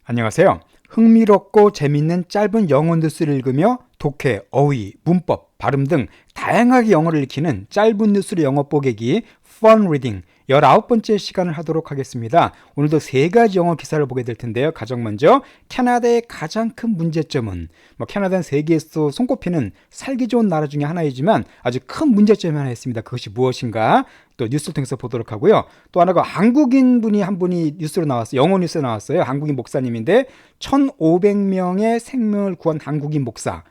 안녕하세요. 흥미롭고 재밌는 짧은 영어 뉴스를 읽으며 독해, 어휘, 문법, 발음 등 다양하게 영어를 익히는 짧은 뉴스로 영어 뽀개기 Fun Reading 19번째 시간을 하도록 하겠습니다. 오늘도 3가지 영어 기사를 보게 될 텐데요. 가장 먼저 캐나다의 가장 큰 문제점은 캐나다는 세계에서 손꼽히는 살기 좋은 나라 중에 하나이지만 아주 큰 문제점이 하나 있습니다. 그것이 무엇인가? 또 뉴스를 통해서 보도록 하고요. 또 하나가 한국인 분이 한 분이 뉴스로 나왔어요. 영어 뉴스에 나왔어요. 한국인 목사님인데 1,500명의 생명을 구한 한국인 목사.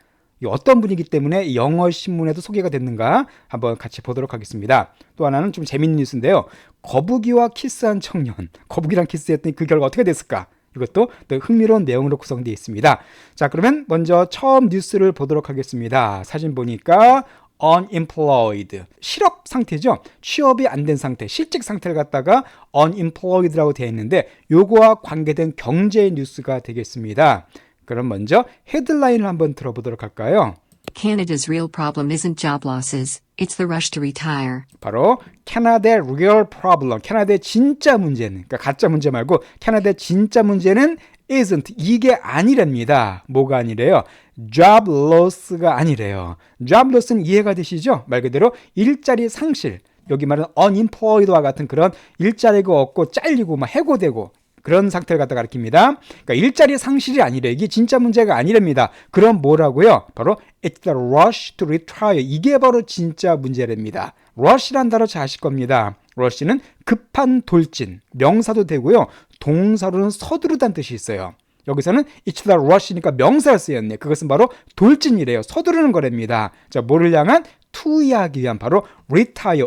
어떤 분이기 때문에 영어 신문에도 소개가 됐는가 한번 같이 보도록 하겠습니다. 또 하나는 좀 재밌는 뉴스인데요. 거북이와 키스한 청년. 거북이랑 키스했더니 그 결과 어떻게 됐을까? 이것도 또 흥미로운 내용으로 구성되어 있습니다. 자, 그러면 먼저 처음 뉴스를 보도록 하겠습니다. 사진 보니까 unemployed, 실업 상태죠. 취업이 안 된 상태, 실직 상태를 갖다가 unemployed라고 되어 있는데 요거와 관계된 경제 뉴스가 되겠습니다. 그럼 먼저 헤드라인을 한번 들어보도록 할까요? Canada's real problem isn't job losses, it's the rush to retire. 바로 캐나다의 real problem, 캐나다의 진짜 문제는, 그러니까 가짜 문제 말고 캐나다의 진짜 문제는 isn't, 이게 아니랍니다. 뭐가 아니래요? job loss가 아니래요. job loss는 이해가 되시죠? 말 그대로 일자리 상실, 여기 말하는 unemployed와 같은 그런 일자리가 없고 잘리고 막 해고되고 그런 상태를 갖다 가리킵니다. 그러니까 일자리 상실이 아니래. 이게 진짜 문제가 아니랍니다. 그럼 뭐라고요? 바로 it's the rush to retire. 이게 바로 진짜 문제랍니다. rush란 단어 잘 아실 겁니다. rush는 급한 돌진, 명사도 되고요. 동사로는 서두르다는 뜻이 있어요. 여기서는 it's the rush니까 명사를 쓰였네. 그것은 바로 돌진이래요. 서두르는 거랍니다. 자, 뭐를 향한? 투이 하기 위한 바로 retire,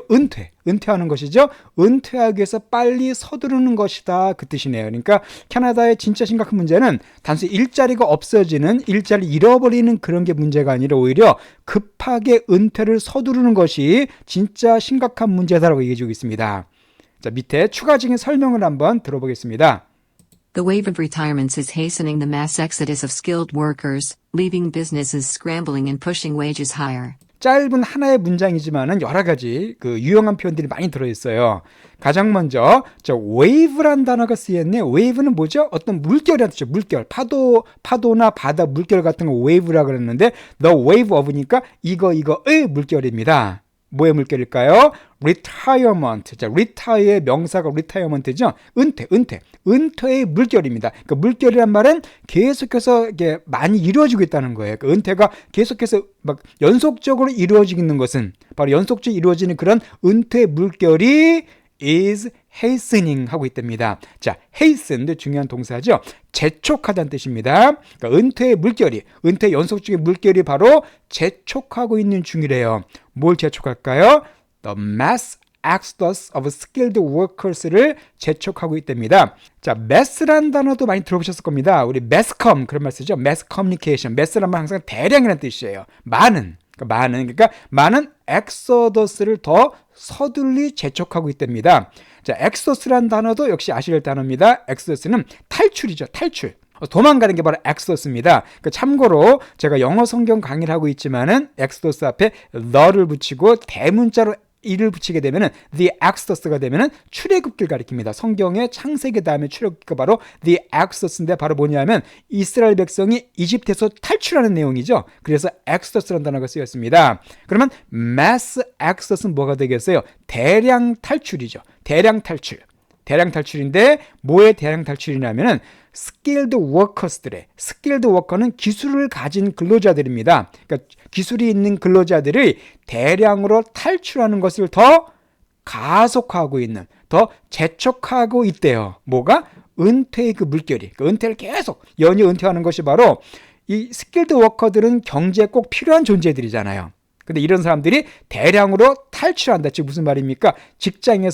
은퇴하는 것이죠. 은퇴하기 위해서 빨리 서두르는 것이다. 그 뜻이네요. 그러니까 캐나다의 진짜 심각한 문제는 단순히 일자리가 없어지는, 일자리 잃어버리는 그런 게 문제가 아니라 오히려 급하게 은퇴를 서두르는 것이 진짜 심각한 문제다라고 얘기해주고 있습니다. 자, 밑에 추가적인 설명을 한번 들어보겠습니다. The wave of retirements is hastening the mass exodus of skilled workers, leaving businesses scrambling and pushing wages higher. 짧은 하나의 문장이지만은 여러 가지 그 유용한 표현들이 많이 들어있어요. 가장 먼저 wave란 단어가 쓰였네. wave는 뭐죠? 어떤 물결이란 뜻이죠. 물결. 파도나 바다 물결 같은 거 wave라고 그랬는데 the wave of니까 이거의 물결입니다. 뭐의 물결일까요? retirement. 자, retire의 명사가 retirement죠. 은퇴의 물결입니다. 그러니까 물결이란 말은 계속해서 이게 많이 이루어지고 있다는 거예요. 그러니까 은퇴가 계속해서 막 연속적으로 이루어지는 것은 바로 연속적으로 이루어지는 그런 은퇴의 물결이 is hastening 하고 있답니다. 자, hasten도 중요한 동사죠. 재촉하다는 뜻입니다. 그러니까 은퇴의 물결이, 은퇴 연속적인 물결이 바로 재촉하고 있는 중이래요. 뭘 재촉할까요? The mass exodus of skilled workers를 재촉하고 있답니다. 자, mass란 단어도 많이 들어보셨을 겁니다. 우리 masscom 그런 말 쓰죠. mass communication. mass란 말 항상 대량이라는 뜻이에요. 그러니까 많은 엑소더스를 더 서둘리 재촉하고 있답니다. 자, 엑소더스란 단어도 역시 아실 단어입니다. 엑소더스는 탈출이죠. 탈출. 도망가는 게 바로 엑소더스입니다. 그러니까 참고로 제가 영어 성경 강의를 하고 있지만은 엑소더스 앞에 the를 붙이고 대문자로 이를 붙이게 되면은 the exodus가 되면은 출애굽기를 가리킵니다. 성경의 창세기 다음에 출애굽기가 바로 the exodus인데 바로 뭐냐면 이스라엘 백성이 이집트에서 탈출하는 내용이죠. 그래서 exodus라는 단어가 쓰였습니다. 그러면 mass exodus는 뭐가 되겠어요? 대량 탈출이죠. 대량 탈출인데 뭐의 대량 탈출이냐면은 skilled workers들의, skilled worker는 기술을 가진 근로자들입니다. 그러니까 기술이 있는 근로자들이 대량으로 탈출하는 것을 더 가속화하고 있는, 더 재촉하고 있대요. 뭐가? 은퇴의 그 물결이, 그 은퇴를 계속 연이어 은퇴하는 것이 바로 이 skilled worker들은 경제에 꼭 필요한 존재들이잖아요. 근데 이런 사람들이 대량으로 탈출한다. 즉 무슨 말입니까? 직장을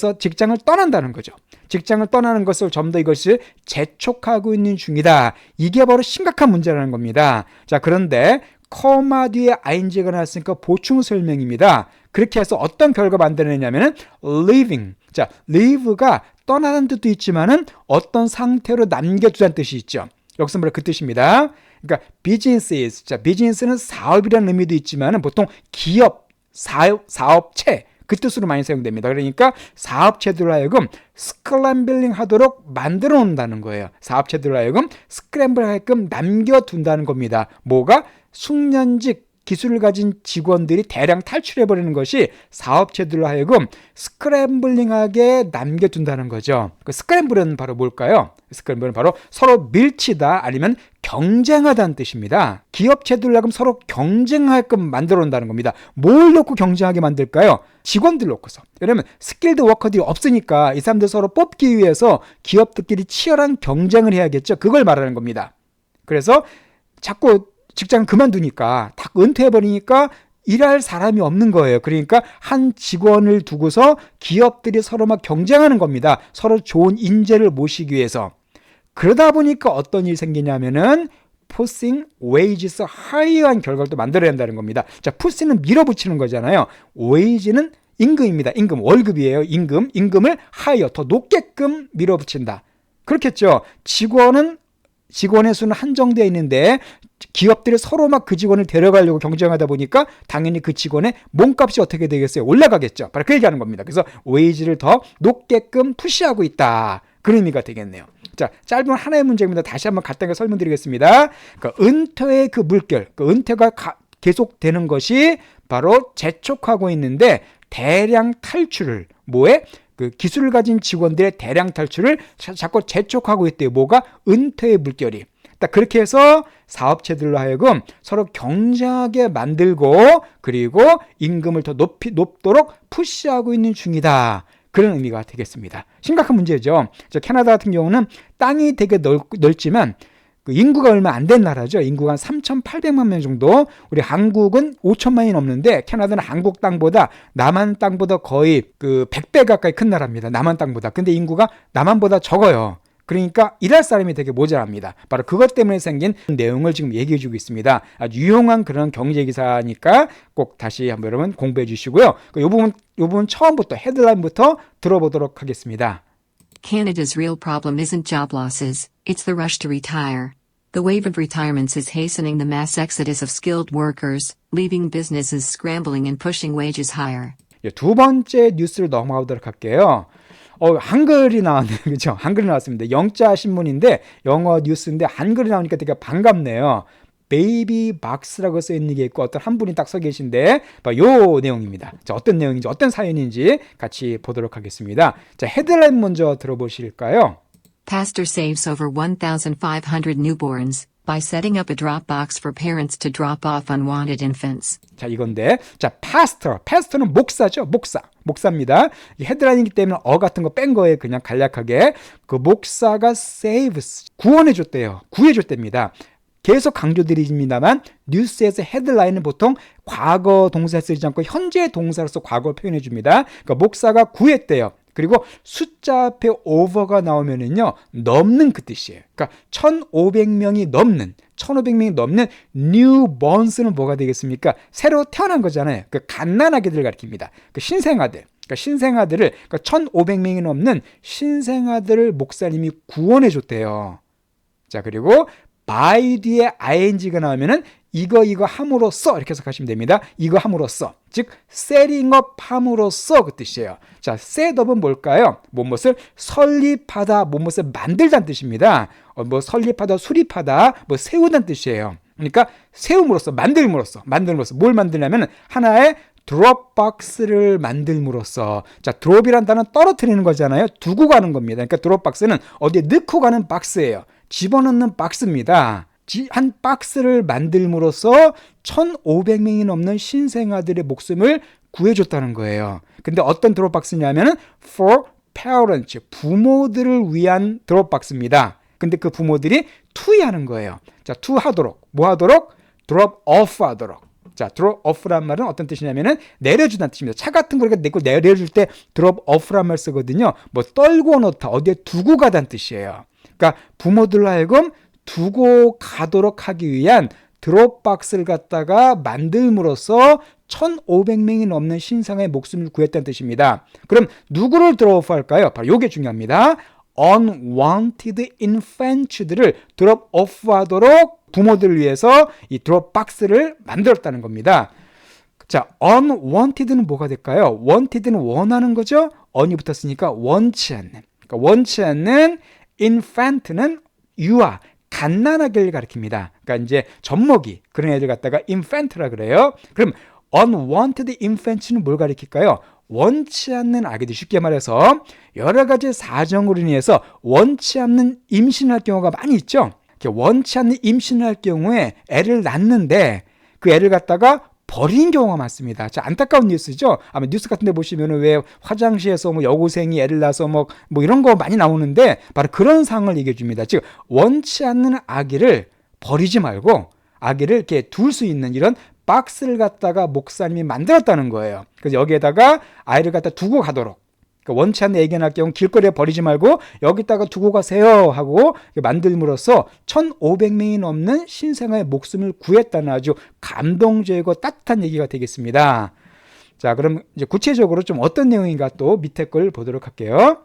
떠난다는 거죠. 직장을 떠나는 것을 좀 더 이것을 재촉하고 있는 중이다. 이게 바로 심각한 문제라는 겁니다. 자, 그런데 코마 뒤에 ing가 나왔으니까 보충 설명입니다. 그렇게 해서 어떤 결과 만들어내냐면은 leaving. 자, leave가 떠나는 뜻도 있지만은 어떤 상태로 남겨두다는 뜻이 있죠. 여기서 바로 그 뜻입니다. 그러니까 businesses. 자, business는 사업이라는 의미도 있지만은 보통 기업, 사업체, 그 뜻으로 많이 사용됩니다. 그러니까 사업체들로 하여금 스크램블링 하도록 만들어 놓는다는 거예요. 사업체들로 하여금 스크램블 하여금 남겨둔다는 겁니다. 뭐가? 숙련직 기술을 가진 직원들이 대량 탈출해버리는 것이 사업체들로 하여금 스크램블링하게 남겨둔다는 거죠. 그 스크램블은 바로 뭘까요? 스크램블은 바로 서로 밀치다 아니면 경쟁하다는 뜻입니다. 기업체들로 하여금 서로 경쟁하게끔 만들어 온다는 겁니다. 뭘 놓고 경쟁하게 만들까요? 직원들 놓고서. 왜냐면 스킬드 워커들이 없으니까 이 사람들 서로 뽑기 위해서 기업들끼리 치열한 경쟁을 해야겠죠. 그걸 말하는 겁니다. 그래서 자꾸 직장 그만두니까 다 은퇴해버리니까 일할 사람이 없는 거예요. 그러니까 한 직원을 두고서 기업들이 서로 막 경쟁하는 겁니다. 서로 좋은 인재를 모시기 위해서. 그러다 보니까 어떤 일이 생기냐면은 pushing wages higher한 결과를 또 만들어야 한다는 겁니다. 자, push는 밀어붙이는 거잖아요. wage는 임금입니다. 임금, 월급이에요. 임금을 higher, 더 높게끔 밀어붙인다. 그렇겠죠. 직원의 수는 한정되어 있는데 기업들이 서로 막 그 직원을 데려가려고 경쟁하다 보니까 당연히 그 직원의 몸값이 어떻게 되겠어요? 올라가겠죠. 바로 그 얘기하는 겁니다. 그래서 웨이지를 더 높게끔 푸시하고 있다. 그런 의미가 되겠네요. 자, 짧은 하나의 문제입니다. 다시 한번 간단하게 설명드리겠습니다. 그 은퇴의 그 물결, 그 은퇴가 계속되는 것이 바로 재촉하고 있는데 대량 탈출을 뭐에? 그 기술을 가진 직원들의 대량 탈출을 자꾸 재촉하고 있대요. 뭐가? 은퇴의 물결이. 그렇게 해서 사업체들로 하여금 서로 경쟁하게 만들고 그리고 임금을 더 높도록 푸시하고 있는 중이다. 그런 의미가 되겠습니다. 심각한 문제죠. 캐나다 같은 경우는 땅이 되게 넓지만 그 인구가 얼마 안 된 나라죠. 인구가 한 3,800만 명 정도. 우리 한국은 5천만이 넘는데 캐나다는 한국 땅보다 남한 땅보다 거의 그 100배 가까이 큰 나라입니다. 남한 땅보다. 근데 인구가 남한보다 적어요. 그러니까 일할 사람이 되게 모자랍니다. 바로 그것 때문에 생긴 내용을 지금 얘기해 주고 있습니다. 아주 유용한 그런 경제 기사니까 꼭 다시 한번 여러분 공부해 주시고요. 이 부분 처음부터 헤드라인부터 들어보도록 하겠습니다. Canada's real problem isn't job losses, it's the rush to retire. The wave of retirements is hastening the mass exodus of skilled workers, leaving businesses scrambling and pushing wages higher. 두 번째 뉴스를 넘어가도록 할게요. 한글이 나왔네요. 그죠? 한글이 나왔습니다. 영자 신문인데 영어 뉴스인데 한글이 나오니까 되게 반갑네요. 베이비 박스라고 써 있는 게 있고 어떤 한 분이 딱 서 계신데 요 내용입니다. 자, 어떤 내용인지 어떤 사연인지 같이 보도록 하겠습니다. 자, 헤드라인 먼저 들어보실까요? Pastor saves over 1,500 newborns by setting up a drop box for parents to drop off unwanted infants. 자, 이건데, 자, 파스터는 목사죠. 목사입니다. 헤드라인이기 때문에 같은 거 뺀 거에 그냥 간략하게 그 목사가 saves 구원해줬대요. 구해줬답니다. 계속 강조드립니다만 뉴스에서 헤드라인은 보통 과거 동사 쓰지 않고 현재 동사로서 과거를 표현해 줍니다. 그러니까 목사가 구했대요. 그리고 숫자 앞에 over가 나오면은요, 넘는 그 뜻이에요. 그러니까 1,500명이 넘는 newborns는 뭐가 되겠습니까? 새로 태어난 거잖아요. 그 갓난아기들을 가리킵니다. 그 신생아들. 그러니까 신생아들을, 그러니까 1,500명이 넘는 신생아들을 목사님이 구원해 줬대요. 자, 그리고 by 뒤에 ing가 나오면은 이거 함으로써 이렇게 해석하시면 됩니다. 이거 함으로써, 즉 setting up 함으로써 그 뜻이에요. 자, set up은 뭘까요? 무엇을 설립하다, 무엇을 만들다는 뜻입니다. 설립하다, 수립하다, 세우다는 뜻이에요. 그러니까 세움으로써, 만들므로써 뭘 만들냐면 하나의 드롭박스를 만들므로써. 자, 드롭이란 단어는 떨어뜨리는 거잖아요. 두고 가는 겁니다. 그러니까 드롭박스는 어디에 넣고 가는 박스예요. 집어넣는 박스입니다. 한 박스를 만들므로써 1,500명이 넘는 신생아들의 목숨을 구해줬다는 거예요. 근데 어떤 드롭박스냐면은 for parents, 부모들을 위한 드롭박스입니다. 근데 그 부모들이 투이하는 거예요. 자, 투 하도록, 뭐 하도록? drop off 하도록. 자, drop off란 말은 어떤 뜻이냐면은 내려주다는 뜻입니다. 차 같은 거 이렇게 내려줄 때 drop off란 말 쓰거든요. 떨고 놓다, 어디에 두고 가다는 뜻이에요. 그러니까 부모들로 하여금 두고 가도록 하기 위한 드롭박스를 갖다가 만들므로써 1,500명이 넘는 신생아의 목숨을 구했다는 뜻입니다. 그럼 누구를 드롭오프할까요? 바로 이게 중요합니다. unwanted infants들을 드롭오프하도록 부모들을 위해서 이 드롭박스를 만들었다는 겁니다. 자, unwanted는 뭐가 될까요? wanted는 원하는 거죠. on이 붙었으니까 원치 않는. 그러니까 원치 않는 infant는 유아, 갓난아기를 가리킵니다. 그러니까 이제 젖먹이 그런 애들 갖다가 infant라 그래요. 그럼 unwanted infant는 뭘 가리킬까요? 원치 않는 아기들, 쉽게 말해서 여러 가지 사정으로 인해서 원치 않는 임신할 경우가 많이 있죠. 원치 않는 임신을 할 경우에 애를 낳는데 그 애를 갖다가 버린 경우가 많습니다. 자, 안타까운 뉴스죠. 아마 뉴스 같은 데 보시면 왜 화장실에서 뭐 여고생이 애를 낳아서 뭐 이런 거 많이 나오는데 바로 그런 상황을 얘기해 줍니다. 즉 원치 않는 아기를 버리지 말고 아기를 이렇게 둘 수 있는 이런 박스를 갖다가 목사님이 만들었다는 거예요. 그래서 여기에다가 아이를 갖다 두고 가도록, 그러니까 원치 않는 애기 낳을 경우 길거리에 버리지 말고 여기다가 두고 가세요 하고 만들므로써 1,500명이 넘는 신생아의 목숨을 구했다는 아주 감동적이고 따뜻한 얘기가 되겠습니다. 자, 그럼 이제 구체적으로 좀 어떤 내용인가 또 밑에 걸 보도록 할게요.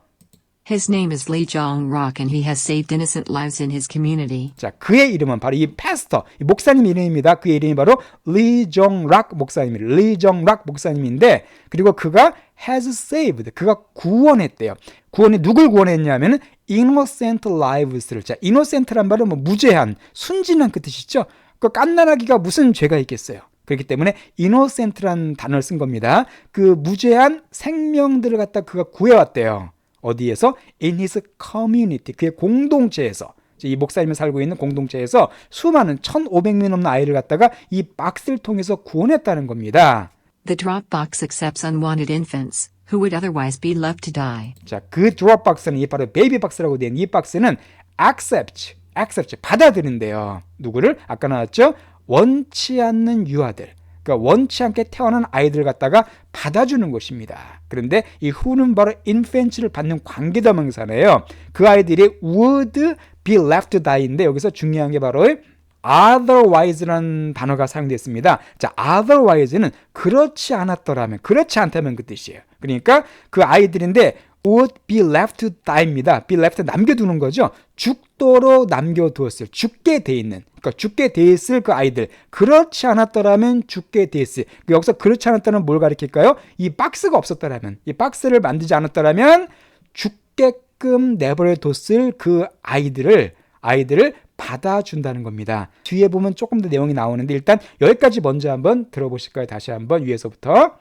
His name is Lee Jong-rak and he has saved innocent lives in his community. 자, 그의 이름은 바로 이 패스터, 이 목사님 이름입니다. 그의 이름이 바로 리 정락 목사님입니다. 리 정락 목사님인데, 그리고 그가 has saved, 그가 구원했대요. 구원이 누굴 구원했냐면 innocent lives를. 자, innocent란 말은 뭐 무죄한, 순진한 그 뜻이죠. 그 갓난아기가 무슨 죄가 있겠어요. 그렇기 때문에 innocent란 단어를 쓴 겁니다. 그 무죄한 생명들을 갖다 그가 구해왔대요. 어디에서? In his community, 그의 공동체에서. 이 목사님이 살고 있는 공동체에서 수많은 1,500명 넘는 아이를 갖다가 이 박스를 통해서 구원했다는 겁니다. The Dropbox accepts unwanted infants who would otherwise be left to die. 자, 그 드롭박스는 이 바로 베이비 박스라고 된 이 박스는 accept, 받아들인대요. 누구를? 아까 나왔죠? 원치 않는 유아들. 그러니까 원치 않게 태어난 아이들 갖다가 받아주는 것입니다. 그런데 이 who는 바로 infant를 받는 관계대명사네요. 그 아이들이 would be left to die인데 여기서 중요한 게 바로 otherwise라는 단어가 사용됐습니다. 자, otherwise는 그렇지 않았더라면, 그렇지 않다면 그 뜻이에요. 그러니까 그 아이들인데 would be left to die입니다. be left, 남겨두는 거죠. 죽도록 남겨두었을, 죽게 돼 있는, 그러니까 죽게 돼 있을 그 아이들, 그렇지 않았더라면 죽게 돼 있을. 여기서 그렇지 않았다는 뭘 가리킬까요? 이 박스가 없었더라면, 이 박스를 만들지 않았더라면 죽게끔 내버려뒀을 그 아이들을 받아준다는 겁니다. 뒤에 보면 조금 더 내용이 나오는데 일단 여기까지 먼저 한번 들어보실까요? 다시 한번 위에서부터.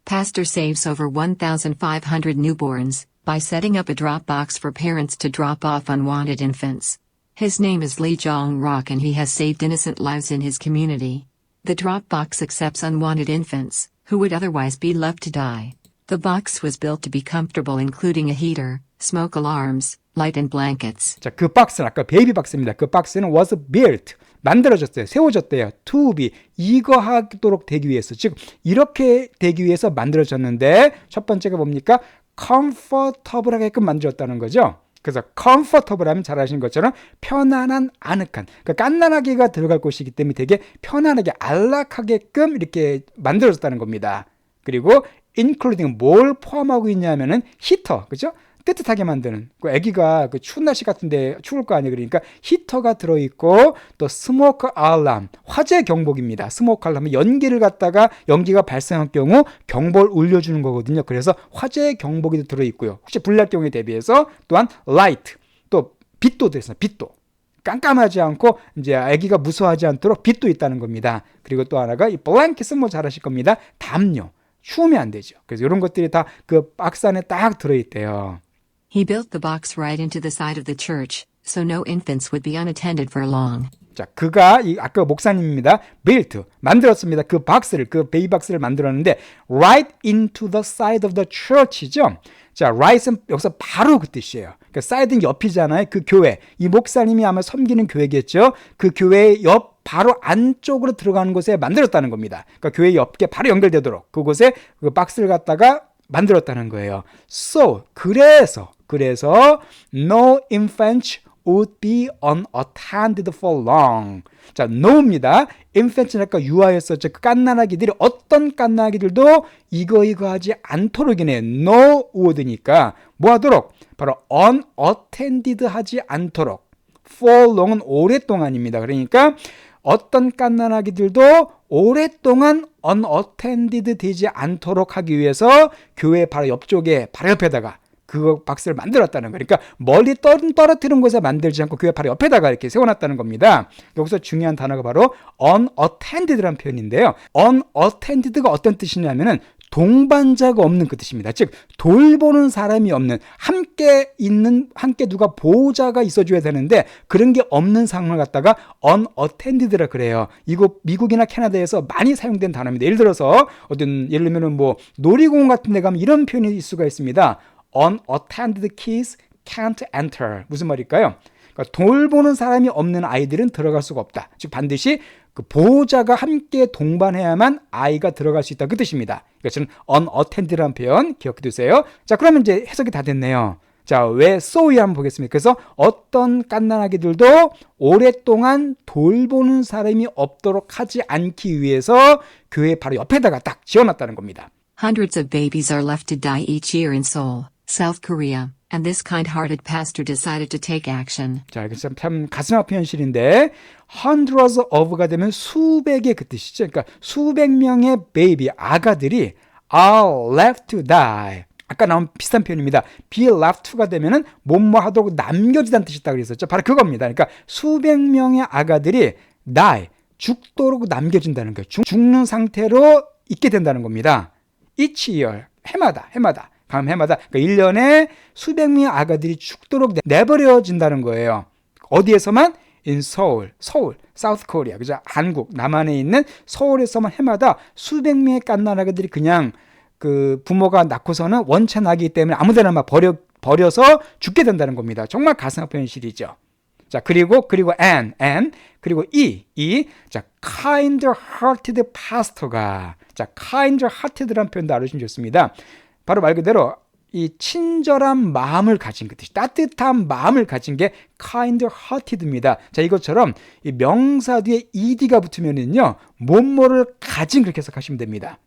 Pastor saves over 1,500 newborns by setting up a Dropbox for parents to drop off unwanted infants. His name is Lee Jong-rak and he has saved innocent lives in his community. The Dropbox accepts unwanted infants who would otherwise be left to die. The box was built to be comfortable, including a heater, smoke alarms, light and blankets. 자, 그 박스는 아까 베이비 박스입니다. 그 박스는 was built, 만들어졌어요. 세워졌대요. to be, 이거 하도록 되기 위해서. 즉 이렇게 되기 위해서 만들어졌는데 첫 번째가 뭡니까? comfortable 하게끔 만들었다는 거죠. 그래서 comfortable 하면 잘 아시는 것처럼 편안한, 아늑한, 그러니까 갓난아기가 들어갈 곳이기 때문에 되게 편안하게 안락하게끔 이렇게 만들어졌다는 겁니다. 그리고 including, 뭘 포함하고 있냐면은 히터, 그죠? 뜨뜻하게 만드는, 그 아기가 그 추운 날씨 같은데 추울 거 아니에요. 그러니까 히터가 들어있고, 또 스모크 알람, 화재 경보기입니다. 스모크 알람은 연기를 갖다가 연기가 발생할 경우 경보를 울려주는 거거든요. 그래서 화재 경보기도 들어있고요. 혹시 불날 경우에 대비해서 또한 라이트, 또 빛도 들어있어요. 빛도 깜깜하지 않고 이제 아기가 무서워하지 않도록 빛도 있다는 겁니다. 그리고 또 하나가 이 블랭킷은 뭐 잘 아실 겁니다. 담요, 추우면 안 되죠. 그래서 이런 것들이 다 그 박스 안에 딱 들어있대요. He built the box right into the side of the church, so no infants would be unattended for long. 자, 그가 아까 목사님입니다. built, 만들었습니다. 그 박스를, 그 베이비 박스를 만들었는데 right into the side of the church이죠. 자, right은 여기서 바로 그 뜻이에요. 그러니까 side는 옆이잖아요. 그 교회, 이 목사님이 아마 섬기는 교회겠죠. 그 교회 옆 바로 안쪽으로 들어가는 곳에 만들었다는 겁니다. 그러니까 교회 옆에 바로 연결되도록 그곳에 그 박스를 갖다가 만들었다는 거예요. So, 그래서 no infant would be unattended for long. 자, no입니다. infant는 아까 유아였었죠. 그 갓난아기들이 어떤 갓난아기들도 이거 하지 않도록이네. no would니까 뭐 하도록? 바로 unattended 하지 않도록. for long은 오랫동안입니다. 그러니까 어떤 갓난아기들도 오랫동안 unattended 되지 않도록 하기 위해서 교회 바로 옆쪽에 바로 옆에다가 그 박스를 만들었다는 거예요. 그러니까 멀리 떨어뜨리는 곳에 만들지 않고 교회 바로 옆에다가 이렇게 세워놨다는 겁니다. 여기서 중요한 단어가 바로 unattended라는 표현인데요. unattended가 어떤 뜻이냐면은 동반자가 없는 그 뜻입니다. 즉 돌보는 사람이 없는, 함께 누가 보호자가 있어줘야 되는데 그런 게 없는 상황을 갖다가 unattended라 그래요. 이거 미국이나 캐나다에서 많이 사용된 단어입니다. 예를 들어서 예를 들면 뭐 놀이공원 같은 데 가면 이런 표현이 있을 수가 있습니다. unattended kids can't enter. 무슨 말일까요? 그러니까 돌보는 사람이 없는 아이들은 들어갈 수가 없다. 즉 반드시 그 보호자가 함께 동반해야만 아이가 들어갈 수 있다. 그 뜻입니다. 이것은 unattended라는 표현 기억해 두세요. 자, 그러면 이제 해석이 다 됐네요. 자, 왜 so이 한번 보겠습니다. 그래서 어떤 갓난아기들도 오랫동안 돌보는 사람이 없도록 하지 않기 위해서 교회 바로 옆에다가 딱 지어놨다는 겁니다. Hundreds of babies are left to die each year in Seoul, South Korea, and this kind-hearted pastor decided to take action. 자, 이게 참 가슴 아픈 현실인데 hundreds of가 되면 수백의 그 뜻이죠. 그러니까 수백 명의 베이비, 아가들이 are left to die. 아까 나온 비슷한 표현입니다. be left to가 되면은 뭐뭐 하도록 남겨지다는 뜻이 있다고 그랬었죠. 바로 그겁니다. 그러니까 수백 명의 아가들이 die, 죽도록 남겨진다는 거예요. 죽는 상태로 있게 된다는 겁니다. each year, 해마다. 감 해마다. 그러니까 1년에 수백 명의 아가들이 죽도록 내버려진다는 거예요. 어디에서만? in Seoul, South Korea. 그죠? 한국, 남한에 있는 서울에서만 해마다 수백 명의 갓난아가들이 그냥 그 부모가 낳고서는 원체 나기 때문에 아무데나 막 버려서 죽게 된다는 겁니다. 정말 가슴 아픈 현실이죠. 자, 그리고 and, 그리고 자, kind-hearted pastor가, 자, kind-hearted라는 표현도 알아주시면 좋습니다. 바로 말 그대로 이 친절한 마음을 가진 그 뜻이, 따뜻한 마음을 가진 게 kind-hearted입니다. 자, 이것처럼 이 명사 뒤에 ed가 붙으면은요, 뭐뭐를 가진 그렇게 해석하시면 됩니다.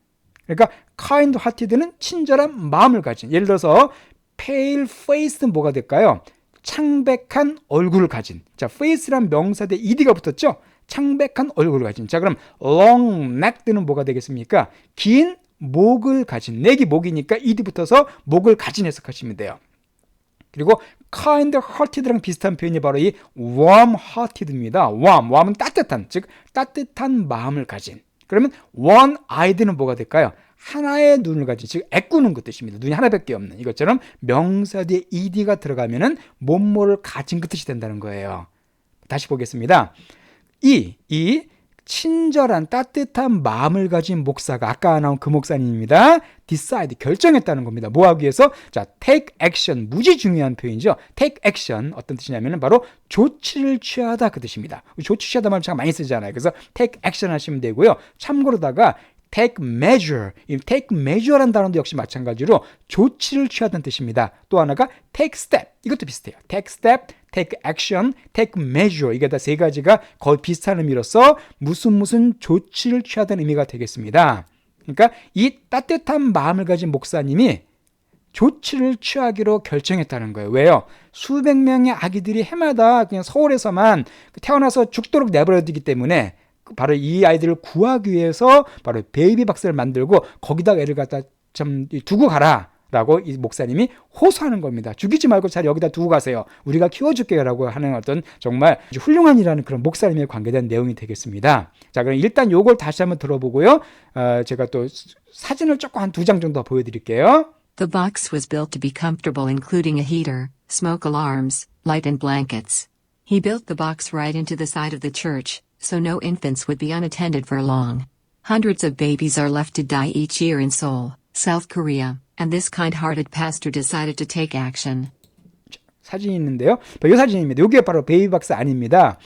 그러니까 kind-hearted는 친절한 마음을 가진. 예를 들어서 pale faced는 뭐가 될까요? 창백한 얼굴을 가진. 자, face란 명사 뒤에 ed가 붙었죠? 창백한 얼굴을 가진. 자, 그럼 long neck드는 뭐가 되겠습니까? 긴 목을 가진. neck이 목이니까 ed 붙어서 목을 가진 해석하시면 돼요. 그리고 kind-hearted랑 비슷한 표현이 바로 이 warm-hearted입니다. warm은 따뜻한, 즉 따뜻한 마음을 가진. 그러면 one-eyed는 뭐가 될까요? 하나의 눈을 가진, 즉 애꾸는 그 뜻입니다. 눈이 하나밖에 없는. 이것처럼 명사 뒤에 ed가 들어가면은 뭐뭐를 가진 그 뜻이 된다는 거예요. 다시 보겠습니다. 이 친절한 따뜻한 마음을 가진 목사가, 아까 나온 그 목사님입니다. decide, 결정했다는 겁니다. 뭐 하기 위해서? 자, take action, 무지 중요한 표현이죠. take action, 어떤 뜻이냐면 바로 조치를 취하다 그 뜻입니다. 조치 취하다 말 참 많이 쓰잖아요. 그래서 take action 하시면 되고요. 참고로다가 take measure, 이 take measure라는 단어도 역시 마찬가지로 조치를 취하다는 뜻입니다. 또 하나가 take step, 이것도 비슷해요. take step, take action, take measure, 이게 다 세 가지가 거의 비슷한 의미로서 무슨 조치를 취하다는 의미가 되겠습니다. 그러니까 이 따뜻한 마음을 가진 목사님이 조치를 취하기로 결정했다는 거예요. 왜요? 수백 명의 아기들이 해마다 그냥 서울에서만 태어나서 죽도록 내버려두기 때문에 바로 이 아이들을 구하기 위해서 바로 베이비 박스를 만들고 거기다가 애를 갖다 좀 두고 가라 라고 이 목사님이 호소하는 겁니다. 죽이지 말고 잘 여기다 두고 가세요. 우리가 키워줄게요 라고 하는 어떤 정말 훌륭한 일하는 그런 목사님에 관계된 내용이 되겠습니다. 자, 그럼 일단 요걸 다시 한번 들어보고요. 제가 또 사진을 조금 한 2장 정도 보여드릴게요. The box was built to be comfortable, including a heater, smoke alarms, light, and blankets. He built the box right into the side of the church, so no infants would be unattended for long. Hundreds of babies are left to die each year in Seoul, South Korea, and this kind-hearted pastor decided to take action. 사진이 있는데요. 이 사진입니다. 이게 바로 베이비박스 아닙니다.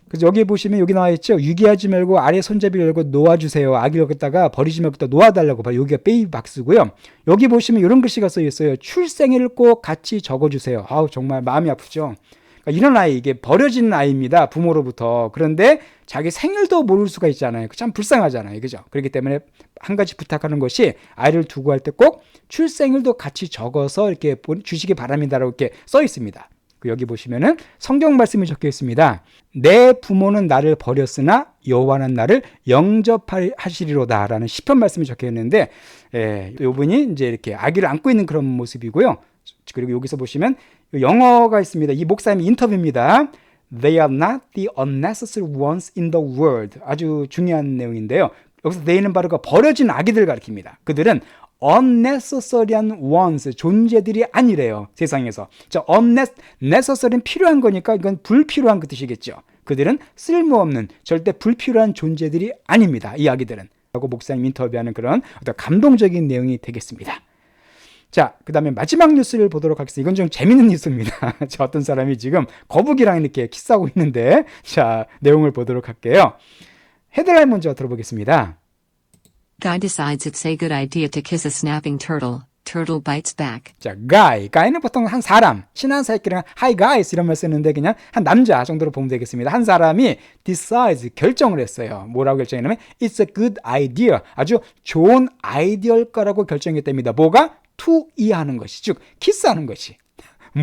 그래서 여기 보시면 여기 나와 있죠. 유기하지 말고 아래 손잡이를 열고 놓아주세요. 아기를 여기다가 버리지 말고 놓아달라고. 바로 여기가 베이비박스고요. 여기 보시면 이런 글씨가 써 있어요. 출생일을 꼭 같이 적어주세요. 아우, 정말 마음이 아프죠. 이런 아이, 이게 버려진 아이입니다. 부모로부터. 그런데 자기 생일도 모를 수가 있잖아요. 참 불쌍하잖아요. 그죠? 그렇기 때문에 한 가지 부탁하는 것이 아이를 두고 할 때 꼭 출생일도 같이 적어서 이렇게 주시기 바랍니다라고 이렇게 써 있습니다. 여기 보시면은 성경 말씀이 적혀 있습니다. 내 부모는 나를 버렸으나 여호와는 나를 영접하시리로다 라는 시편 말씀이 적혀 있는데, 이분이 이제 이렇게 아기를 안고 있는 그런 모습이고요. 그리고 여기서 보시면 영어가 있습니다. 이 목사님 인터뷰입니다. They are not the unnecessary ones in the world. 아주 중요한 내용인데요. 여기서 they는 바로 그 버려진 아기들 가리킵니다. 그들은 unnecessary한 ones, 존재들이 아니래요. 세상에서. 자, unnecessary는 필요한 거니까 이건 불필요한 그 뜻이겠죠. 그들은 쓸모없는, 절대 불필요한 존재들이 아닙니다. 이 아기들은. 라고 목사님 인터뷰하는 그런 어떤 감동적인 내용이 되겠습니다. 자, 그 다음에 마지막 뉴스를 보도록 하겠습니다. 이건 좀 재밌는 뉴스입니다. 자, 어떤 사람이 지금 거북이랑 이렇게 키스하고 있는데, 자, 내용을 보도록 할게요. 헤드라인 먼저 들어보겠습니다. Guy decides it's a good idea to kiss a snapping turtle. Turtle bites back. 자, guy는 보통 한 사람, 친한 사이끼리 hi guys 이런 말 쓰는데 그냥 한 남자 정도로 보면 되겠습니다. 한 사람이 decides, 결정을 했어요. 뭐라고 결정했냐면 it's a good idea, 아주 좋은 아이디어일 거라고 결정했답니다. 뭐가? to 이하는 것이, 즉 키스하는 것이.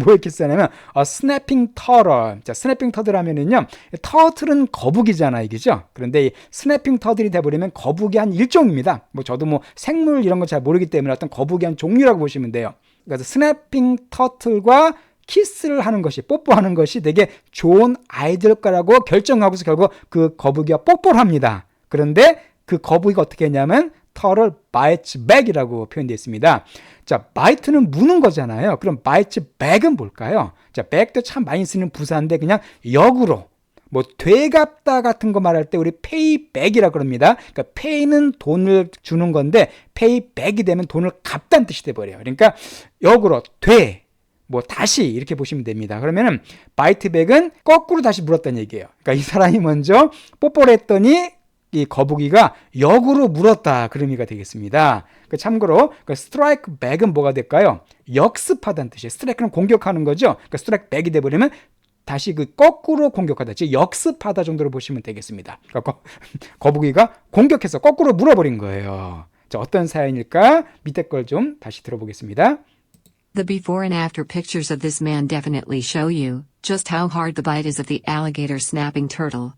뭘 키스하냐면 snapping turtle. 자, snapping turtle 하면은요, 터틀은 거북이잖아요, 이게죠. 그런데 이 snapping turtle이 돼버리면 거북이 한 일종입니다. 저도 생물 이런 거 잘 모르기 때문에 어떤 거북이 한 종류라고 보시면 돼요. 그래서 snapping turtle과 키스를 하는 것이, 뽀뽀하는 것이 되게 좋은 아이디어일 거라고 결정하고서 결국 그 거북이와 뽀뽀를 합니다. 그런데 그 거북이가 어떻게 했냐면 turtle bites back이라고 표현되어 있습니다. 자, bite는 무는 거잖아요. 그럼 bites back은 뭘까요? 자, back도 참 많이 쓰는 부사인데 그냥 역으로 되갚다 같은 거 말할 때 우리 pay back이라고 그럽니다. 그러니까 pay는 돈을 주는 건데 pay back이 되면 돈을 갚다는 뜻이 돼버려요. 그러니까 역으로 다시 이렇게 보시면 됩니다. 그러면은 bite back은 거꾸로 다시 물었다는 얘기예요. 그러니까 이 사람이 먼저 뽀뽀를 했더니 이 거북이가 역으로 물었다, 그런 의미가 되겠습니다. 참고로 strike back은 뭐가 될까요? 역습하다는 뜻이에요. strike는 공격하는 거죠. strike back이 돼버리면 다시 거꾸로 공격하다, 즉 역습하다 정도로 보시면 되겠습니다. 거북이가 공격해서 거꾸로 물어버린 거예요. 자, 어떤 사연일까? 밑에 걸 좀 다시 들어보겠습니다. The before and after pictures of this man definitely show you just how hard the bite is of the alligator snapping turtle.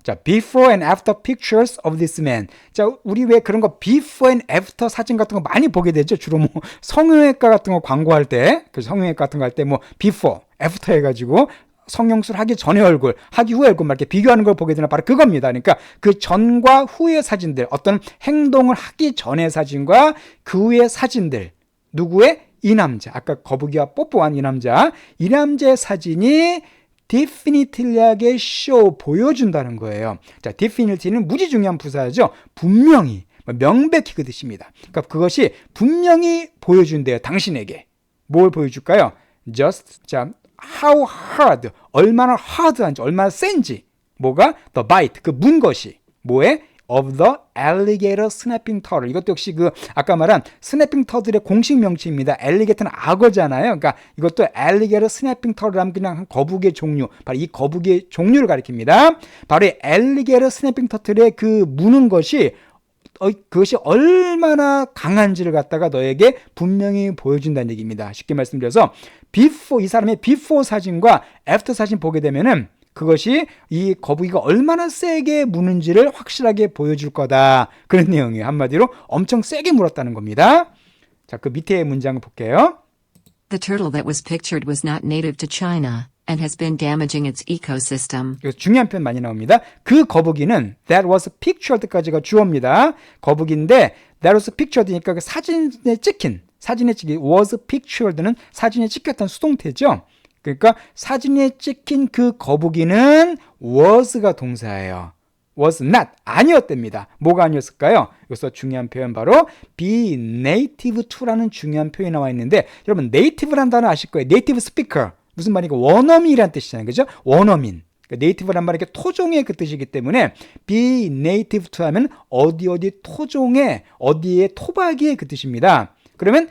자, before and after pictures of this man. 자, 우리 왜 그런 거 before and after 사진 같은 거 많이 보게 되죠? 주로 성형외과 같은 거 광고할 때, 그 성형외과 같은 거 할 때 before, after 해가지고 성형술 하기 전의 얼굴, 하기 후의 얼굴 이렇게 비교하는 걸 보게 되는 바로 그겁니다. 그러니까 그 전과 후의 사진들, 어떤 행동을 하기 전의 사진과 그 후의 사진들, 누구의? 이 남자, 아까 거북이와 뽀뽀한 이 남자의 사진이 definitely하게 보여준다는 거예요. 자, definity는 무지 중요한 부사죠. 분명히, 명백히 그 뜻입니다. 그러니까 그것이 분명히 보여준대요, 당신에게. 뭘 보여줄까요? 자, how hard, 얼마나 hard한지, 얼마나 센지. 뭐가? the bite, 그 문 것이. 뭐에? of the alligator snapping turtle. 이것도 역시 아까 말한 snapping turtle의 공식 명칭입니다. alligator는 악어잖아요. 그러니까 이것도 alligator snapping turtle 하면 그냥 거북이의 종류, 바로 이 거북이의 종류를 가리킵니다. 바로 이 alligator snapping turtle의 그 무는 것이 그것이 얼마나 강한지를 갖다가 너에게 분명히 보여준다는 얘기입니다. 쉽게 말씀드려서 이 사람의 before 사진과 after 사진 보게 되면은 그것이 이 거북이가 얼마나 세게 무는지를 확실하게 보여줄 거다, 그런 내용이에요. 한마디로 엄청 세게 물었다는 겁니다. 자, 그 밑에 문장을 볼게요. The turtle that was pictured was not native to China and has been damaging its ecosystem. 중요한 표현 많이 나옵니다. 그 거북이는 that was pictured까지가 주어입니다. 거북인데 that was pictured니까 그 사진에 찍힌 was pictured는 사진에 찍혔던 수동태죠. 그러니까 사진에 찍힌 그 거북이는 was가 동사예요. was not, 아니었답니다. 뭐가 아니었을까요? 여기서 중요한 표현 바로 be native to라는 중요한 표현이 나와 있는데, 여러분 native라는 단어 아실 거예요. native speaker. 무슨 말이고 원어민이란 뜻이잖아요. 그죠? 원어민. 그러니까 native란 말이 토종의 그 뜻이기 때문에 be native to 하면 어디 토종의, 어디의 토박이의 그 뜻입니다. 그러면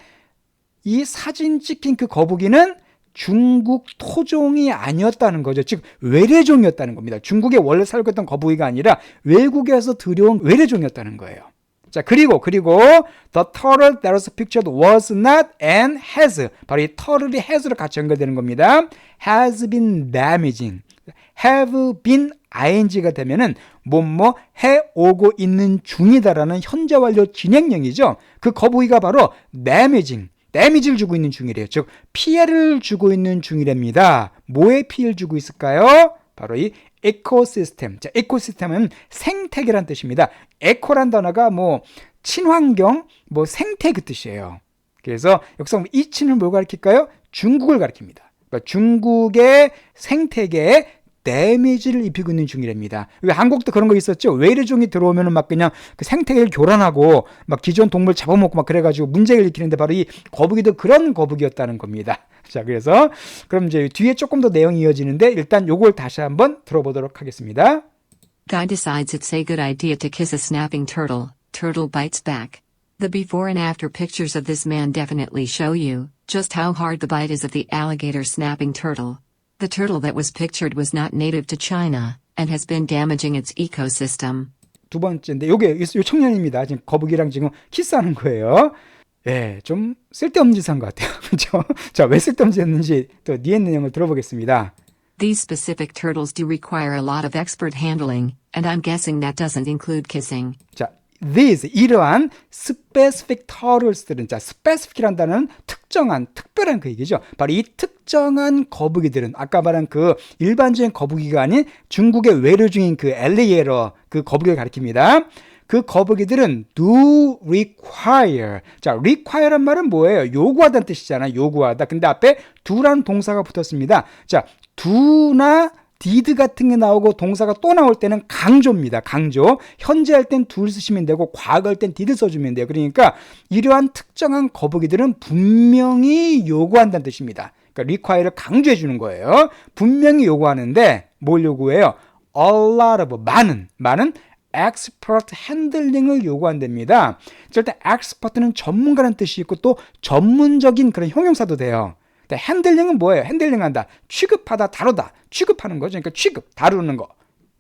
이 사진 찍힌 그 거북이는 중국 토종이 아니었다는 거죠. 즉 외래종이었다는 겁니다. 중국에 원래 살고 있던 거북이가 아니라 외국에서 들여온 외래종이었다는 거예요. 자, 그리고 the turtle that was pictured was not and has. 바로 이 turtle이 has로 같이 연결되는 겁니다. has been damaging. have been ing가 되면은 뭐뭐 해오고 있는 중이다라는 현재 완료 진행형이죠. 그 거북이가 바로 damage를 주고 있는 중이래요. 즉 피해를 주고 있는 중이랍니다. 뭐에 피해를 주고 있을까요? 바로 이 에코시스템. 자, 에코시스템은 생태계란 뜻입니다. 에코란 단어가 뭐 친환경, 뭐 생태 그 뜻이에요. 그래서 여기서 이 친을 뭘 가리킬까요? 중국을 가리킵니다. 그러니까 중국의 생태계에 데미지를 입히고 있는 중이랍니다. 왜 한국도 그런 거 있었죠? 외래종이 들어오면은 막 그냥 그 생태계를 교란하고 막 기존 동물 잡아먹고 막 그래가지고 문제를 일으키는데 바로 이 거북이도 그런 거북이였다는 겁니다. 자, 그래서 그럼 이제 뒤에 조금 더 내용이 이어지는데 일단 요걸 다시 한번 들어보도록 하겠습니다. Guy decides it's a good idea to kiss a snapping turtle. Turtle bites back. The before and after pictures of this man definitely show you just how hard the bite is of the alligator snapping turtle. The turtle that was pictured was not native to China and has been damaging its ecosystem. 두 번째인데 요게 요 청년입니다. 지금 거북이랑 지금 키스하는 거예요. 예, 좀 쓸데없는 짓 한 것 같아요. 그렇죠? 자, 왜 쓸데없는 짓 했는지 또 뒤에 내용을 들어보겠습니다. These specific turtles do require a lot of expert handling, and I'm guessing that doesn't include kissing. 자, 이러한 specific turtles들은, 자, specific이라는 단어는 특정한, 특별한 그 얘기죠. 바로 이 특정한 거북이들은 아까 말한 그 일반적인 거북이가 아닌 중국의 외래종인 그 엘리게이터 그 거북이를 가리킵니다. 그 거북이들은 do require. 자, require란 말은 뭐예요? 요구하다는 뜻이잖아요. 요구하다. 근데 앞에 do라는 동사가 붙었습니다. 자, do나 did 같은 게 나오고 동사가 또 나올 때는 강조입니다. 강조. 현재 할 땐 do를 쓰시면 되고 과거 할 땐 did 써주면 돼요. 그러니까 이러한 특정한 거북이들은 분명히 요구한다는 뜻입니다. 그러니까 require를 강조해 주는 거예요. 분명히 요구하는데 뭘 요구해요? A lot of, 많은 expert handling을 요구한답니다. 일단 expert는 전문가라는 뜻이 있고 또 전문적인 그런 형용사도 돼요. 핸들링은 뭐예요? 핸들링한다. 취급하다, 다루다. 취급하는 거죠. 그러니까 취급, 다루는 거.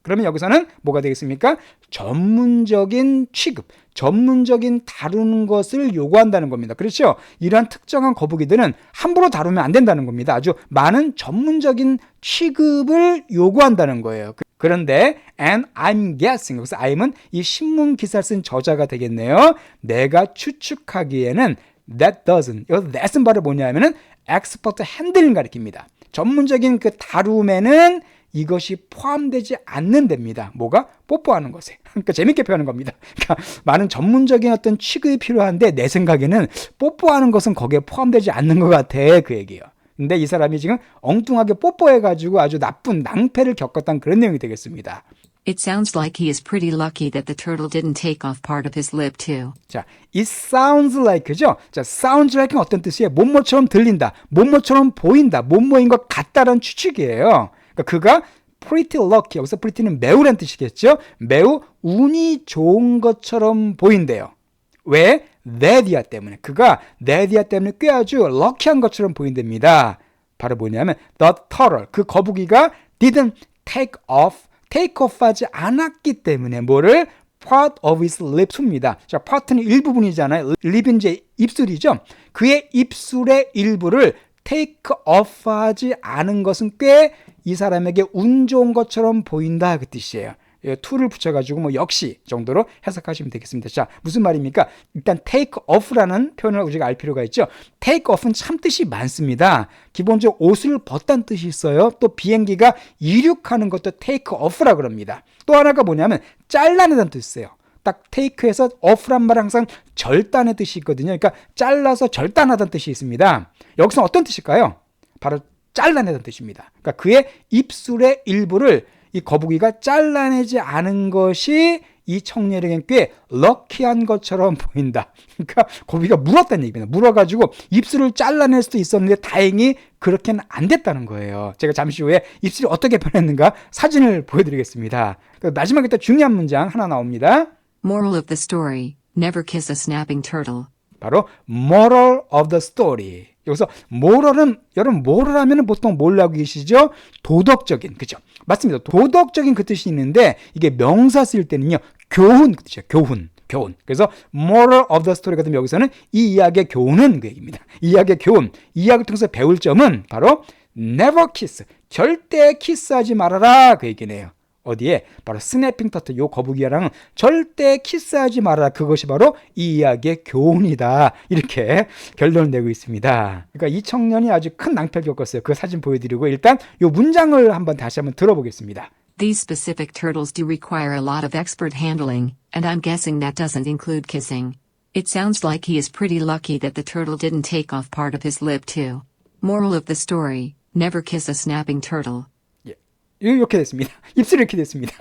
그러면 여기서는 뭐가 되겠습니까? 전문적인 취급, 전문적인 다루는 것을 요구한다는 겁니다. 그렇죠? 이러한 특정한 거북이들은 함부로 다루면 안 된다는 겁니다. 아주 많은 전문적인 취급을 요구한다는 거예요. 그런데 and I'm guessing, 여기서 I'은 이 신문 기사를 쓴 저자가 되겠네요. 내가 추측하기에는 that doesn't, 여기서 that은 바로 뭐냐면은 expert handling 가리킵니다. 전문적인 그 다룸에는 이것이 포함되지 않는답니다. 뭐가? 뽀뽀하는 것에. 그러니까 재밌게 표현하는 겁니다. 그러니까 많은 전문적인 어떤 취급이 필요한데 내 생각에는 뽀뽀하는 것은 거기에 포함되지 않는 것 같아. 그 얘기예요. 근데 이 사람이 지금 엉뚱하게 뽀뽀해가지고 아주 나쁜 낭패를 겪었다는 그런 내용이 되겠습니다. It sounds like he is pretty lucky that the turtle didn't take off part of his lip too. 자, it sounds like죠. 자, sounds like는 어떤 뜻이에요? 뭐뭐처럼 들린다, 뭐뭐처럼 보인다, 뭐뭐인 것 같다라는 추측이에요. 그러니까 그가 pretty lucky, 여기서 pretty는 매우란 뜻이겠죠. 매우 운이 좋은 것처럼 보인대요. 왜? 네디아 때문에. 그가 네디아 때문에 꽤 아주 럭키한 것처럼 보인답니다. 바로 뭐냐면 the turtle, 그 거북이가 didn't take off 하지 않았기 때문에 뭐를? part of his lips입니다. 자, part는 일부분이잖아요. lip은 이제 입술이죠. 그의 입술의 일부를 take off 하지 않은 것은 꽤 이 사람에게 운 좋은 것처럼 보인다 그 뜻이에요. to를 붙여가지고 뭐 역시 정도로 해석하시면 되겠습니다. 자, 무슨 말입니까? 일단 take off라는 표현을 우리가 알 필요가 있죠. take off는 참 뜻이 많습니다. 기본적으로 옷을 벗다는 뜻이 있어요. 또 비행기가 이륙하는 것도 take off라 그럽니다. 또 하나가 뭐냐면 잘라내다는 뜻이 있어요. 딱 take에서 off란 말은 항상 절단의 뜻이 있거든요. 그러니까 잘라서 절단하다는 뜻이 있습니다. 여기서 어떤 뜻일까요? 바로 잘라내다는 뜻입니다. 그러니까 그의 입술의 일부를 이 거북이가 잘라내지 않은 것이 이 청년에겐 꽤 럭키한 것처럼 보인다. 그러니까 거북이가 물었다는 얘기입니다. 물어가지고 입술을 잘라낼 수도 있었는데 다행히 그렇게는 안 됐다는 거예요. 제가 잠시 후에 입술이 어떻게 변했는가 사진을 보여드리겠습니다. 마지막에 또 중요한 문장 하나 나옵니다. Moral of the story: Never kiss a snapping turtle. 바로 moral of the story. 여기서 moral은 여러분 moral 하면은 보통 뭘 하고 계시죠? 도덕적인, 그죠? 맞습니다. 도덕적인 그 뜻이 있는데 이게 명사 쓸 때는요 교훈 그 뜻이에요. 교훈. 교훈. 그래서 moral of the story가 되면 여기서는 이 이야기의 교훈은 그 얘기입니다. 이 이야기의 교훈, 이 이야기를 통해서 배울 점은 바로 never kiss, 절대 키스하지 말아라 그 얘기네요. 어디에? 바로 스냅핑 터틀, 요 거북이랑 절대 키스하지 말아라. 그것이 바로 이 이야기의 교훈이다. 이렇게 결론을 내고 있습니다. 그러니까 이 청년이 아주 큰 낭패를 겪었어요. 그 사진 보여드리고 일단 요 문장을 다시 한번 들어보겠습니다. These specific turtles do require a lot of expert handling, and I'm guessing that doesn't include kissing. It sounds like he is pretty lucky that the turtle didn't take off part of his lip too. Moral of the story, never kiss a snapping turtle. 이렇게 됐습니다. 입술이 이렇게 됐습니다.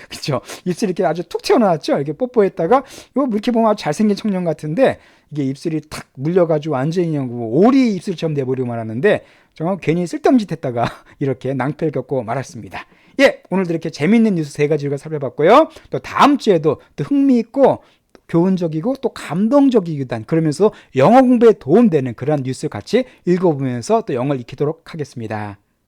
그렇죠? 입술이 이렇게 아주 툭 튀어나왔죠? 이렇게 뽀뽀했다가 이렇게 보면 아주 잘생긴 청년 같은데 이게 입술이 탁 물려가지고 완전히 그냥 오리 입술처럼 돼버리고 말았는데 정말 괜히 쓸데없는 짓 했다가 이렇게 낭패를 겪고 말았습니다. 예, 오늘도 이렇게 재미있는 뉴스 3가지를 살펴봤고요. 또 다음 주에도 또 흥미있고 교훈적이고 또 감동적이기도 한, 그러면서 영어 공부에 도움되는 그런 뉴스 같이 읽어보면서 또 영어를 익히도록 하겠습니다.